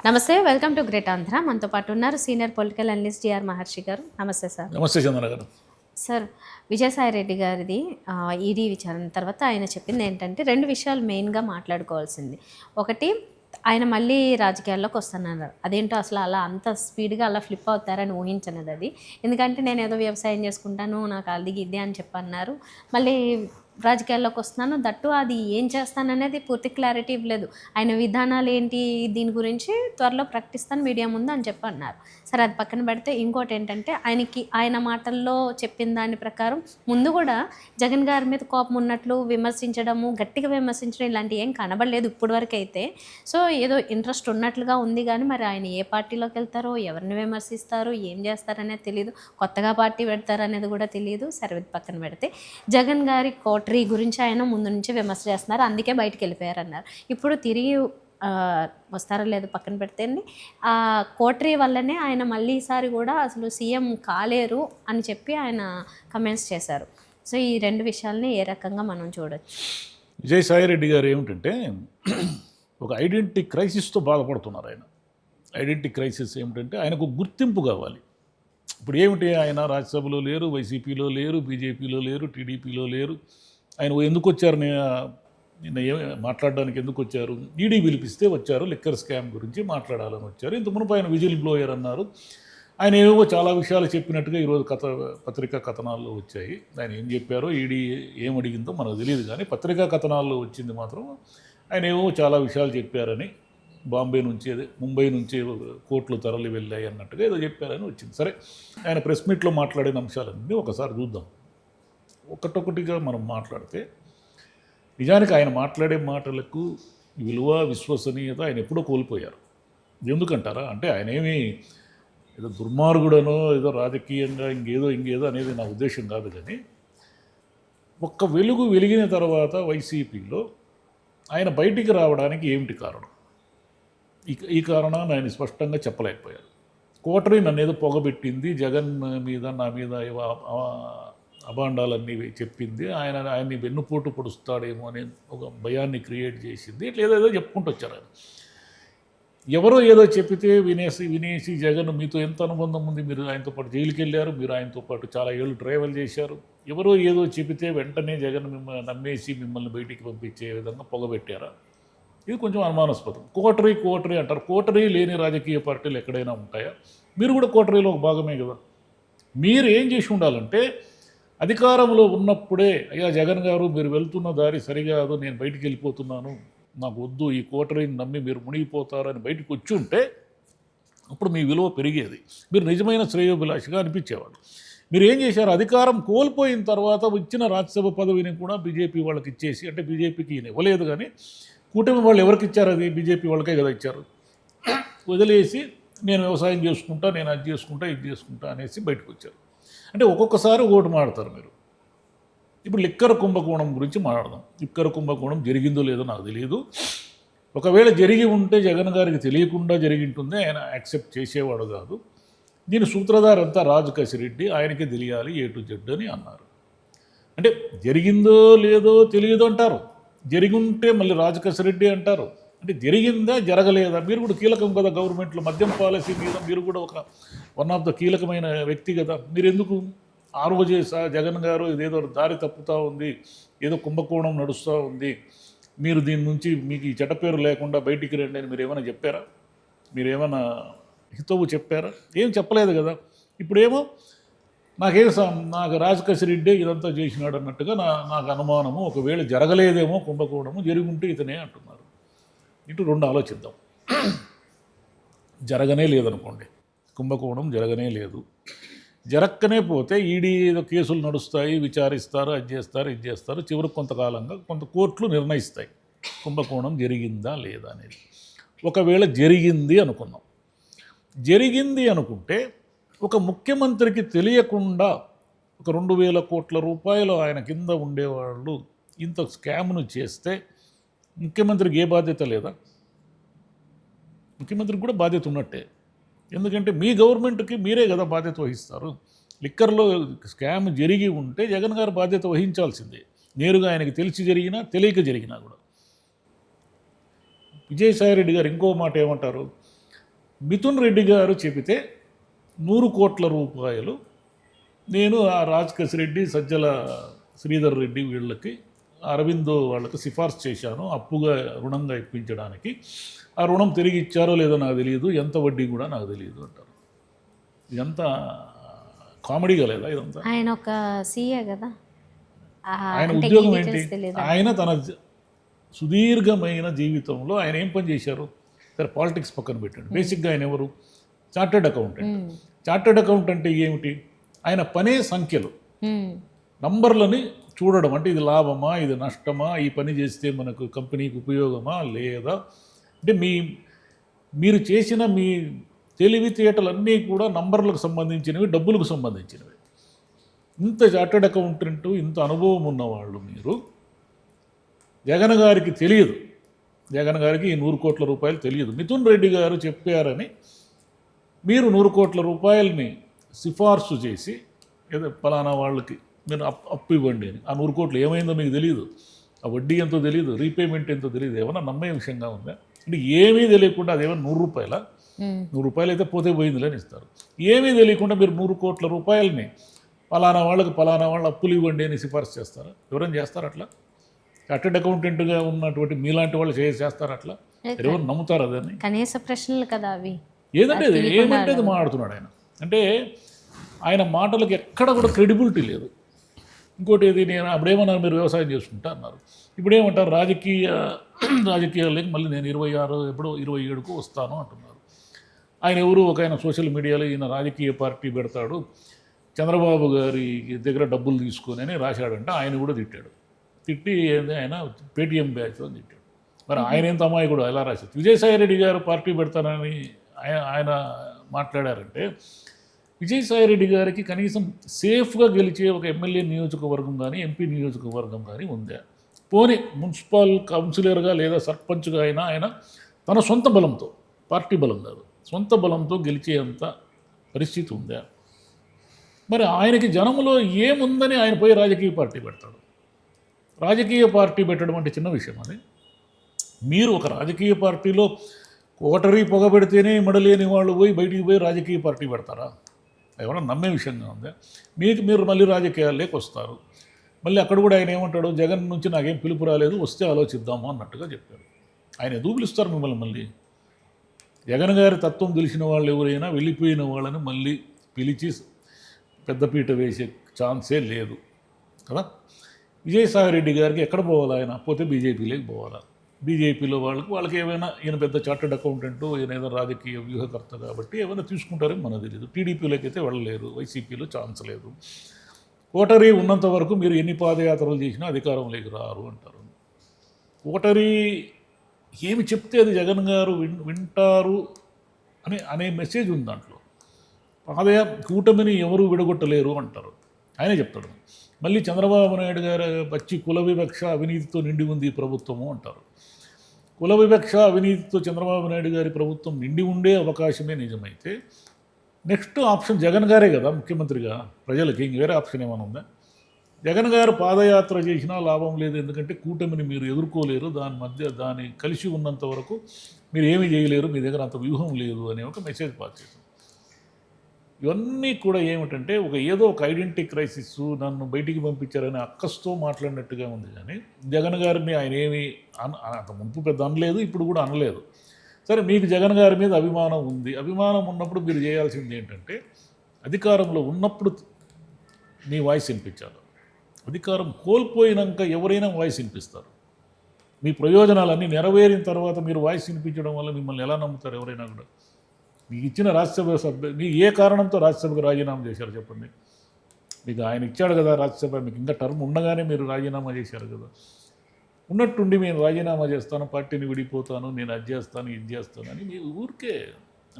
నమస్తే, welcome to great Andhra. మనతో పాటు ఉన్నారు సీనియర్ పొలిటికల్ అనలిస్ట్ జిఆర్ మహర్షి గారు. నమస్తే సార్. నమస్తే చంద్ర గారు. సార్, విజయసాయి రెడ్డి గారిది ఈడీ విచారణ తర్వాత ఆయన చెప్పింది ఏంటంటే రెండు విషయాలు మెయిన్గా మాట్లాడుకోవాల్సింది. ఒకటి, ఆయన మళ్ళీ రాజకీయాల్లోకి వస్తున్నారు. అదేంటో అసలు అలా అంత స్పీడ్గా అలా ఫ్లిప్ అవుతారని ఊహించనది అది. ఎందుకంటే నేను ఏదో వ్యవసాయం చేసుకుంటాను, నాకు అది ఇది అని చెప్పన్నారు. మళ్ళీ రాజకీయాల్లోకి వస్తున్నాను, దట్టు అది ఏం చేస్తాననేది పూర్తి క్లారిటీ ఇవ్వలేదు. ఆయన విధానాలు ఏంటి దీని గురించి త్వరలో ప్రకటిస్తాను మీడియా ముందు అని చెప్పి అన్నారు. సరే, అది పక్కన పెడితే ఇంకోటి ఏంటంటే ఆయన మాటల్లో చెప్పిన దాని ప్రకారం ముందు కూడా జగన్ గారి మీద కోపం ఉన్నట్లు విమర్శించడము, గట్టిగా విమర్శించడం ఇలాంటివి ఏం కనబడలేదు ఇప్పటి వరకు అయితే. సో ఏదో ఇంట్రెస్ట్ ఉన్నట్లుగా ఉంది, కానీ మరి ఆయన ఏ పార్టీలోకి వెళ్తారో, ఎవరిని విమర్శిస్తారో, ఏం చేస్తారనేది తెలియదు. కొత్తగా పార్టీ పెడతారనేది కూడా తెలియదు. సరే, ఇది పక్కన పెడితే జగన్ గారి కోటరీ గురించి ఆయన ముందు నుంచి విమర్శ చేస్తున్నారు, అందుకే బయటికి వెళ్ళిపోయారన్నారు. ఇప్పుడు తిరిగి వస్తారో లేదో పక్కన పెడితేండి, ఆ కోటరీ వల్లనే ఆయన మళ్ళీ ఈసారి కూడా అసలు సీఎం కాలేరు అని చెప్పి ఆయన కమెంట్స్ చేశారు. సో ఈ రెండు విషయాల్ని ఏ రకంగా మనం చూడొచ్చు? విజయసాయి రెడ్డి గారు ఏమిటంటే ఒక ఐడెంటిటీ క్రైసిస్తో బాధపడుతున్నారు. ఆయన ఐడెంటిటీ క్రైసిస్ ఏమిటంటే ఆయనకు గుర్తింపు కావాలి. ఇప్పుడు ఏమిటి, ఆయన రాజ్యసభలో లేరు, వైసీపీలో లేరు, బీజేపీలో లేరు, టీడీపీలో లేరు. ఆయన ఎందుకు వచ్చారు, నిన్న మాట్లాడడానికి ఎందుకు వచ్చారు? ఈడీ పిలిపిస్తే వచ్చారు, లిక్కర్ స్కామ్ గురించి మాట్లాడాలని వచ్చారు. ఇంత మునుపు ఆయన విజిల్ బ్లోయర్ అన్నారు. ఆయన ఏవో చాలా విషయాలు చెప్పినట్టుగా ఈరోజు పత్రికా కథనాల్లో వచ్చాయి. ఆయన ఏం చెప్పారో, ఈడీ ఏం అడిగిందో మనకు తెలియదు, కానీ పత్రికా కథనాల్లో వచ్చింది మాత్రం ఆయన ఏవో చాలా విషయాలు చెప్పారని, బాంబే నుంచి ముంబై నుంచి కోర్టులు తరలి వెళ్ళాయి అన్నట్టుగా ఏదో చెప్పారని వచ్చింది. సరే, ఆయన ప్రెస్ మీట్లో మాట్లాడిన అంశాలన్నీ ఒకసారి చూద్దాం. ఒకటొకటిగా మనం మాట్లాడితే నిజానికి ఆయన మాట్లాడే మాటలకు విలువ, విశ్వసనీయత ఆయన ఎప్పుడో కోల్పోయారు. ఎందుకంటారా అంటే ఆయన ఏమీ ఏదో దుర్మార్గుడనో ఏదో రాజకీయంగా ఇంకేదో అనేది నా ఉద్దేశం కాదు. కానీ ఒక్క వెలుగు వెలిగిన తర్వాత వైసీపీలో ఆయన బయటికి రావడానికి ఏమిటి కారణం? ఈ కారణాన్ని ఆయన స్పష్టంగా చెప్పలేకపోయారు. కోటరీ నన్ను ఏదో పొగబెట్టింది, జగన్ మీద నా మీద అభాండాలన్నీ చెప్పింది, ఆయన్ని వెన్నుపోటు పొడుస్తాడేమో అనే ఒక భయాన్ని క్రియేట్ చేసింది. ఇట్లా ఏదో చెప్పుకుంటూ వచ్చారు ఆయన. ఎవరో ఏదో చెప్పితే వినేసి జగన్ మీతో ఎంత అనుబంధం ఉంది, మీరు ఆయనతో పాటు జైలుకి వెళ్ళారు, మీరు ఆయనతో పాటు చాలా ఏళ్ళు ట్రావెల్ చేశారు, ఎవరో ఏదో చెబితే వెంటనే జగన్ మిమ్మల్ని నమ్మేసి మిమ్మల్ని బయటికి పంపించే విధంగా పొగబెట్టారా? ఇది కొంచెం అనుమానాస్పదం. కోటరీ అంటారు. కోటరీ లేని రాజకీయ పార్టీలు ఎక్కడైనా ఉంటాయా? మీరు కూడా కోటరీలో ఒక భాగమే కదా. మీరు ఏం చేసి ఉండాలంటే, అధికారంలో ఉన్నప్పుడే అయ్యా జగన్ గారు మీరు వెళ్తున్న దారి సరికాదు, నేను బయటికి వెళ్ళిపోతున్నాను, నాకు వద్దు, ఈ కోటరీని నమ్మి మీరు మునిగిపోతారని బయటకు వచ్చి ఉంటే అప్పుడు మీ విలువ పెరిగేది, మీరు నిజమైన శ్రేయోభిలాషిగా అనిపించేవాడు. మీరు ఏం చేశారు, అధికారం కోల్పోయిన తర్వాత ఇచ్చిన రాజ్యసభ పదవిని కూడా బీజేపీ వాళ్ళకి ఇచ్చేసి, అంటే బీజేపీకి ఇవ్వలేదు కానీ కూటమి వాళ్ళు ఎవరికి ఇచ్చారు, అది బీజేపీ వాళ్ళకే కదా ఇచ్చారు, వదిలేసి నేను వ్యవసాయం చేసుకుంటా, నేను అది చేసుకుంటా, ఇది చేసుకుంటా అనేసి బయటకు వచ్చారు. అంటే ఒక్కొక్కసారి ఓటు మాడతారు మీరు. ఇప్పుడు లిక్కర్ కుంభకోణం గురించి మాట్లాడదాం. లిక్కర్ కుంభకోణం జరిగిందో లేదో నాకు తెలియదు. ఒకవేళ జరిగి ఉంటే జగన్ గారికి తెలియకుండా జరిగింటుంది, ఆయన యాక్సెప్ట్ చేసేవాడు కాదు. దీని సూత్రధారి అంతా రాజు కసిరెడ్డి, ఆయనకే తెలియాలి A to Z అని అన్నారు. అంటే జరిగిందో లేదో తెలియదు అంటారు, జరిగి ఉంటే మళ్ళీ రాజు కసిరెడ్డి అంటారు. అంటే జరిగిందా జరగలేదా? మీరు కూడా కీలకం కదా గవర్నమెంట్లో, మద్యం పాలసీ మీద మీరు కూడా వన్ ఆఫ్ ద కీలకమైన వ్యక్తి కదా. మీరు ఎందుకు ఆ రోజే జగన్ గారు ఇదేదో దారి తప్పుతూ ఉంది, ఏదో కుంభకోణం నడుస్తూ ఉంది, మీరు దీని నుంచి మీకు ఈ చెడ్డ పేరు లేకుండా బయటికి రండి అని మీరు ఏమైనా చెప్పారా? మీరు ఏమైనా హితవు చెప్పారా? ఏం చెప్పలేదు కదా. ఇప్పుడేమో నాకు రాజకసిరెడ్డి ఇదంతా చేసినాడు అన్నట్టుగా నాకు అనుమానము. ఒకవేళ జరగలేదేమో కుంభకోణము, జరుగుంటే ఇతనే అంటున్నారు. ఇటు రెండు ఆలోచిద్దాం. జరగనే లేదనుకోండి, కుంభకోణం జరగనే లేదు, జరక్కనే పోతే ఈడీ ఏదో కేసులు నడుస్తాయి, విచారిస్తారు, అది చేస్తారు, ఇది చేస్తారు, చివరికి కొంతకాలంగా కొంత కోర్టులు నిర్ణయిస్తాయి కుంభకోణం జరిగిందా లేదా అనేది. ఒకవేళ జరిగింది అనుకుందాం, జరిగింది అనుకుంటే ఒక ముఖ్యమంత్రికి తెలియకుండా ఒక 2,000 కోట్ల రూపాయలు ఆయన కింద ఉండేవాళ్ళు ఇంత స్కామ్ను చేస్తే ముఖ్యమంత్రికి ఏ బాధ్యత లేదా? ముఖ్యమంత్రికి కూడా బాధ్యత ఉన్నట్టే. ఎందుకంటే మీ గవర్నమెంట్కి మీరే కదా బాధ్యత వహిస్తారు. లిక్కర్లో స్కామ్ జరిగి ఉంటే జగన్ గారు బాధ్యత వహించాల్సిందే, నేరుగా ఆయనకి తెలిసి జరిగినా తెలియక జరిగినా కూడా. విజయసాయి రెడ్డి గారు ఇంకో మాట ఏమంటారు, మిథున్ రెడ్డి గారు చెబితే 100 కోట్ల రూపాయలు నేను ఆ రాజకేశ్ రెడ్డి, సజ్జల శ్రీధర్ రెడ్డి వీళ్ళకి అరవిందో వాళ్ళకి సిఫార్సు చేశాను అప్పుగా రుణంగా ఇప్పించడానికి. ఆ రుణం తిరిగి ఇచ్చారో లేదో నాకు తెలియదు, ఎంత వడ్డీ కూడా నాకు తెలియదు అంటారు. ఇదంతా కామెడీగా లేదా ఇదంతా? ఆయన ఒక సీఏ కదా, ఆయన ఉద్యోగం ఏంటి? ఆయన తన సుదీర్ఘమైన జీవితంలో ఆయన ఏం పని చేశారు? సరే పాలిటిక్స్ పక్కన పెట్టండి. బేసిక్గా ఆయన ఎవరు? Chartered accountant. చార్టెడ్ అకౌంటెంట్ అంటే ఏమిటి? ఆయన పనే సంఖ్యలు, నంబర్లని చూడడం. అంటే ఇది లాభమా, ఇది నష్టమా, ఈ పని చేస్తే మనకు కంపెనీకి ఉపయోగమా లేదా, అంటే మీరు చేసిన మీ తెలివితేటలన్నీ కూడా నంబర్లకు సంబంధించినవి, డబ్బులకు సంబంధించినవి. ఇంత చార్టెడ్ అకౌంటెంట్, ఇంత అనుభవం ఉన్నవాళ్ళు మీరు. జగన్ గారికి తెలియదు, జగన్ గారికి ఈ 100 కోట్ల రూపాయలు తెలియదు. మిథున్ రెడ్డి గారు చెప్పారని మీరు 100 కోట్ల రూపాయలని సిఫార్సు చేసి ఏదో ఫలానా వాళ్ళకి మీరు అప్పు ఇవ్వండి అని. ఆ 100 కోట్లు ఏమైందో మీకు తెలియదు, ఆ వడ్డీ ఎంతో తెలియదు, రీపేమెంట్ ఎంతో తెలియదు. ఏమన్నా నమ్మే విషయంగా ఉందా? అంటే ఏమీ తెలియకుండా అదేమన్నా 100 రూపాయల 100 రూపాయలు అయితే పోతే పోయిందిలేని ఇస్తారు. ఏమీ తెలియకుండా మీరు 100 కోట్ల రూపాయలని ఫలానా వాళ్ళకి ఫలానా వాళ్ళు అప్పులు ఇవ్వండి అని సిఫార్సు చేస్తారా? ఎవరైనా చేస్తారు అట్లా? చార్టెడ్ అకౌంటెంట్గా ఉన్నటువంటి మీలాంటి వాళ్ళు చేస్తారు అట్లా? ఎవరు నమ్ముతారు అదని? కనీస ప్రశ్నలు కదా అవి. ఏదంటే ఏమంటే అది మాట్లాడుతున్నాడు ఆయన. అంటే ఆయన మాటలకు ఎక్కడ కూడా క్రెడిబిలిటీ లేదు. ఇంకోటి ఏది, నేను అప్పుడేమన్నారు మీరు వ్యవసాయం చేసుకుంటా అన్నారు, ఇప్పుడేమంటారు రాజకీయాలకి మళ్ళీ నేను 27కు వస్తాను అంటున్నారు. ఆయన ఎవరు? ఒక ఆయన సోషల్ మీడియాలో ఈయన రాజకీయ పార్టీ పెడతాడు, చంద్రబాబు గారి దగ్గర డబ్బులు తీసుకొని అని రాశాడంటే ఆయన కూడా తిట్టాడు. తిట్టి ఆయన పేటీఎం బ్యాచ్ అని తిట్టాడు. మరి ఆయన ఎంత అమ్మాయి కూడా ఎలా రాశారు? విజయసాయి రెడ్డి గారు పార్టీ పెడతానని ఆయన మాట్లాడారంటే, విజయసాయి రెడ్డి గారికి కనీసం సేఫ్గా గెలిచే ఒక ఎమ్మెల్యే నియోజకవర్గం కానీ ఎంపీ నియోజకవర్గం కానీ ఉందా? పోనీ మున్సిపల్ కౌన్సిలర్గా లేదా సర్పంచ్గా అయినా ఆయన తన సొంత బలంతో, పార్టీ బలం కాదు, సొంత బలంతో గెలిచేంత పరిస్థితి ఉందా? మరి ఆయనకి జనంలో ఏముందని ఆయన పోయి రాజకీయ పార్టీ పెడతాడు? రాజకీయ పార్టీ పెట్టడం అంటే చిన్న విషయం అది. మీరు ఒక రాజకీయ పార్టీలో కోటరీ పొగ పెడితేనే మడలేని వాళ్ళు పోయి బయటికి పోయి రాజకీయ పార్టీ పెడతారా? ఎవరైనా నమ్మే విషయంగా ఉందా? మీరు మళ్ళీ రాజకీయాల్లోకి వస్తారు. మళ్ళీ అక్కడ కూడా ఆయన ఏమంటాడు, జగన్ నుంచి నాకేం పిలుపు రాలేదు, వస్తే ఆలోచిద్దాము అన్నట్టుగా చెప్పాడు. ఆయన ఎందుకు పిలుస్తారు మిమ్మల్ని? మళ్ళీ జగన్ గారి తత్వం తెలిసిన వాళ్ళు ఎవరైనా వెళ్ళిపోయిన వాళ్ళని మళ్ళీ పిలిచి పెద్దపీట వేసే ఛాన్సే లేదు కదా. విజయసాయి రెడ్డి గారికి ఎక్కడ పోవాలి? ఆయన పోతే బీజేపీలోకి పోవాలా? బీజేపీలో వాళ్ళకి ఏమైనా ఈయన పెద్ద చార్టెడ్ అకౌంటెంట్, ఈయన ఏదో రాజకీయ వ్యూహకర్త కాబట్టి ఏమైనా తీసుకుంటారో మనకు తెలియదు. టీడీపీలోకి అయితే వెళ్ళలేరు, వైసీపీలో ఛాన్స్ లేదు. ఓటరీ ఉన్నంత వరకు మీరు ఎన్ని పాదయాత్రలు చేసినా అధికారంలోకి రారు అంటారు. ఓటరీ ఏమి చెప్తే అది జగన్ గారు వింటారు అనే మెసేజ్ ఉంది దాంట్లో. కూటమిని ఎవరు విడగొట్టలేరు అంటారు, ఆయనే చెప్తాడు. మళ్ళీ చంద్రబాబు నాయుడు గారు వచ్చి కుల వివక్ష అవినీతితో నిండి ఉంది ఈ ప్రభుత్వము అంటారు. కుల వివక్ష అవినీతితో చంద్రబాబు నాయుడు గారి ప్రభుత్వం నిండి ఉండే అవకాశమే నిజమైతే నెక్స్ట్ ఆప్షన్ జగన్ గారే కదా ముఖ్యమంత్రిగా. ప్రజలకి ఇంక వేరే ఆప్షన్ ఏమైనా ఉందా? జగన్ గారు పాదయాత్ర చేసినా లాభం లేదు, ఎందుకంటే కూటమిని మీరు ఎదుర్కోలేరు, దాని కలిసి ఉన్నంత వరకు మీరు ఏమీ చేయలేరు, మీ దగ్గర అంత వ్యూహం లేదు అనే ఒక మెసేజ్ పాస్ చేశాం. ఇవన్నీ కూడా ఏమిటంటే ఏదో ఒక ఐడెంటిటీ క్రైసిస్, నన్ను బయటికి పంపించారని అక్కస్తో మాట్లాడినట్టుగా ఉంది. కానీ జగన్ గారిని ఆయన ఏమీ అంత మునుపు పెద్ద అనలేదు, ఇప్పుడు కూడా అనలేదు. సరే, మీకు జగన్ గారి మీద అభిమానం ఉంది. అభిమానం ఉన్నప్పుడు మీరు చేయాల్సింది ఏంటంటే అధికారంలో ఉన్నప్పుడు మీ వాయిస్ వినిపించాలి. అధికారం కోల్పోయినాక ఎవరైనా వాయిస్ వినిపిస్తారు. మీ ప్రయోజనాలన్నీ నెరవేరిన తర్వాత మీరు వాయిస్ వినిపించడం వల్ల మిమ్మల్ని ఎలా నమ్ముతారు ఎవరైనా కూడా? మీకు ఇచ్చిన రాజ్యసభ సభ్యులు మీకు ఏ కారణంతో రాజ్యసభకు రాజీనామా చేశారు చెప్పండి? మీకు ఆయన ఇచ్చాడు కదా రాజ్యసభ, మీకు ఇంకా టర్మ్ ఉండగానే మీరు రాజీనామా చేశారు కదా. ఉన్నట్టుండి నేను రాజీనామా చేస్తాను, పార్టీని విడిపోతాను, నేను అది చేస్తాను, ఇది చేస్తాను అని మీ ఊరికే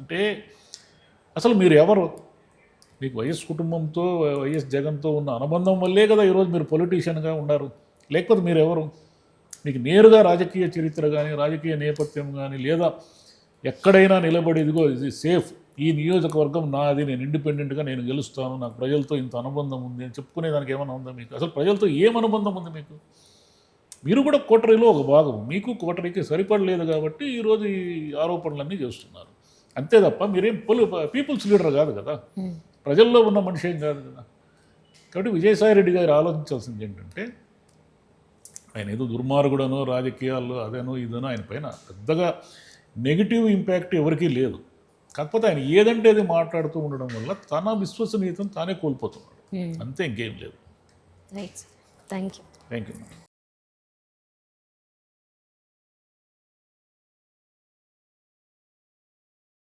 అంటే అసలు మీరు ఎవరు? మీకు వైఎస్ కుటుంబంతో, వైఎస్ జగన్తో ఉన్న అనుబంధం వల్లే కదా ఈరోజు మీరు పొలిటీషియన్గా ఉన్నారు. లేకపోతే మీరు ఎవరు? మీకు నేరుగా రాజకీయ చరిత్ర కానీ, రాజకీయ నేపథ్యం కానీ, లేదా ఎక్కడైనా నిలబడి ఇదిగో ఇది సేఫ్, ఈ నియోజకవర్గం నాది, నేను ఇండిపెండెంట్గా నేను గెలుస్తాను, నాకు ప్రజలతో ఇంత అనుబంధం ఉంది అని చెప్పుకునేదానికి ఏమైనా ఉందా మీకు? అసలు ప్రజలతో ఏం అనుబంధం ఉంది మీకు? మీరు కూడా కోటరీలో ఒక భాగం, మీకు కోటరీకి సరిపడలేదు కాబట్టి ఈరోజు ఈ ఆరోపణలన్నీ చేస్తున్నారు. అంతే తప్ప మీరేం పీపుల్స్ లీడర్ కాదు కదా, ప్రజల్లో ఉన్న మనిషి ఏం కాదు కదా. కాబట్టి విజయసాయి రెడ్డి గారు ఆలోచించాల్సింది ఏంటంటే, ఆయన ఏదో దుర్మార్గుడనో రాజకీయాల్లో అదనో ఇదనో ఆయన పైన పెద్దగా నెగిటివ్ ఇంపాక్ట్ ఎవరికీ లేదు. కాకపోతే ఆయన ఏదంటే అది మాట్లాడుతూ ఉండడం వల్ల తన విశ్వసనీయతను తానే కోల్పోతున్నాడు, అంతే, ఇంకేం లేదు. Right, thank you. Thank you.